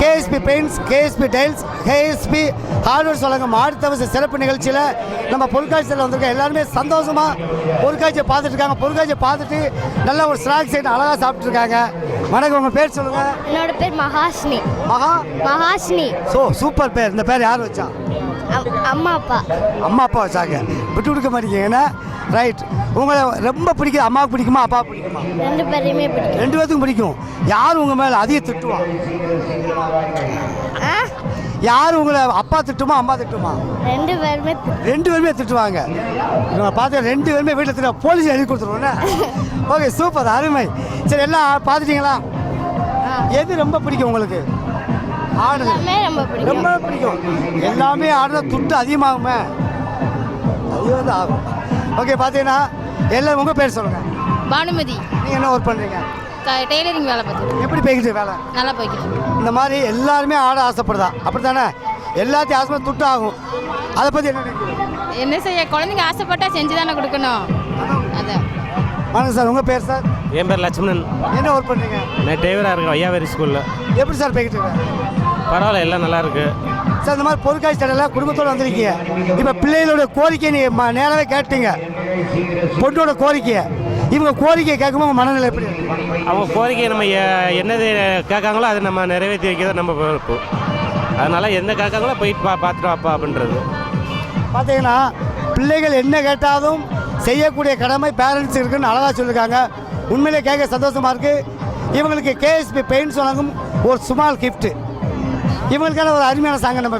KSP paints, KSP tiles, KSP hardwares வழங்கும் ஆடித்தவச சிறப்பு நிகழ்ச்சியில் நம்ம பொருட்காட்சியில் வந்திருக்க எல்லாருமே சந்தோஷமாக பொருட்காட்சியை பார்த்துட்டு இருக்காங்க. பொருட்காட்சியை பார்த்துட்டு நல்ல ஒரு ஸ்நாக்ஸ் ஐட்டம் அழகாக சாப்பிட்ருக்காங்க. வணக்கம், உங்கள் பேர் சொல்லுங்கள். என்னோட பேர் மகாஷ்னி. மகாஷ்னி. சூப்பர் பேர். இந்த பேர் யார் வச்சா? அம்மா அப்பா. அம்மா அப்பா வச்சாங்க. விட்டு கொடுக்க மாட்டேங்க. ரைட். உங்களை ரொம்ப பிடிக்கும், அம்மாவுக்கு பிடிக்குமா அப்பா பிடிக்குமா? ரெண்டு பேரையுமே பிடிக்கும். ரெண்டு பேருக்கும் பிடிக்கும். யார் உங்கள் மேலே அதிக திட்டுவா? யார் உங்களை அப்பா திட்டுமா அம்மா திட்டுமா? ரெண்டு பேருமே திட்டுவாங்க. இவங்க பார்த்து ரெண்டு பேருமே வீட்டில் திட்ட போலீஸ் எழுதி கொடுத்துருவோண்ணே. ஓகே, சூப்பர், அருமை. சரி, எல்லாம் பார்த்துட்டீங்களா? எது ரொம்ப பிடிக்கும் உங்களுக்கு? ஆடுமே ரொம்ப பிடிக்கும். எல்லாமே ஆடுனா துட்டு அதிகமாகுமே. அது வந்து ஆகும். ஓகே, பார்த்தீங்கன்னா எல்லாம் உங்கள் பேர் சொல்லுங்கள். பானுமதி. நீங்கள் என்ன ஒர்க் பண்ணுறீங்க? டெய்லரிங் வேலை பார்த்து. எப்படி போய்கிட்டு வேலை? நல்லா போய்கிட்டு. இந்த மாதிரி எல்லாருமே ஆட ஆசைப்படுதா? அப்படி தானே? எல்லாத்தையும் ஆசைப்பட துட்டு ஆகும். அதை பற்றி என்ன செய்ய, குழந்தைங்க ஆசைப்பட்டா செஞ்சு தானே கொடுக்கணும். அதான். வணக்கம் சார், உங்கள் பேர் சார்? என் பேர் லட்சுமணன். என்ன ஒர்க் பண்ணுறீங்க? நான் டிரைவராக இருக்கேன் ஐயாவேரி ஸ்கூலில். எப்படி சார் போய்கிட்டு இருக்கேன்? பரவாயில்ல, எல்லாம் நல்லா இருக்கு சார். இந்த மாதிரி பொருட்காட்சி தடையில் குடும்பத்தோடு வந்திருக்கீங்க. இப்போ பிள்ளைகளோட கோரிக்கையை நீங்கள் நேராகவே கேட்டீங்க, பொண்ணோட கோரிக்கையை. இவங்க கோரிக்கையை கேட்கும்போது உங்கள் மனநிலை எப்படி? அவங்க கோரிக்கையை நம்ம என்னது கேட்காங்களோ அதை நம்ம நிறைவேற்றி வைக்கிறத நம்ம பொறுப்பு. அதனால் எந்த கேட்காங்களோ போயிட்டு பார்த்துட்டு வாப்பா அப்படின்றது. பார்த்தீங்கன்னா பிள்ளைகள் என்ன கேட்டாலும் செய்யக்கூடிய கடமை பேரண்ட்ஸ் இருக்குன்னு அழகாக சொல்லியிருக்காங்க. உண்மையிலே கேட்க சந்தோஷமாக இருக்குது. இவங்களுக்கு கேஎஸ்பி பெயிண்ட்ஸ் வழங்கும் ஒரு ஸ்மால் கிஃப்ட்டு. இவங்களுக்கான ஒரு அருமையான சாங்கை நம்ம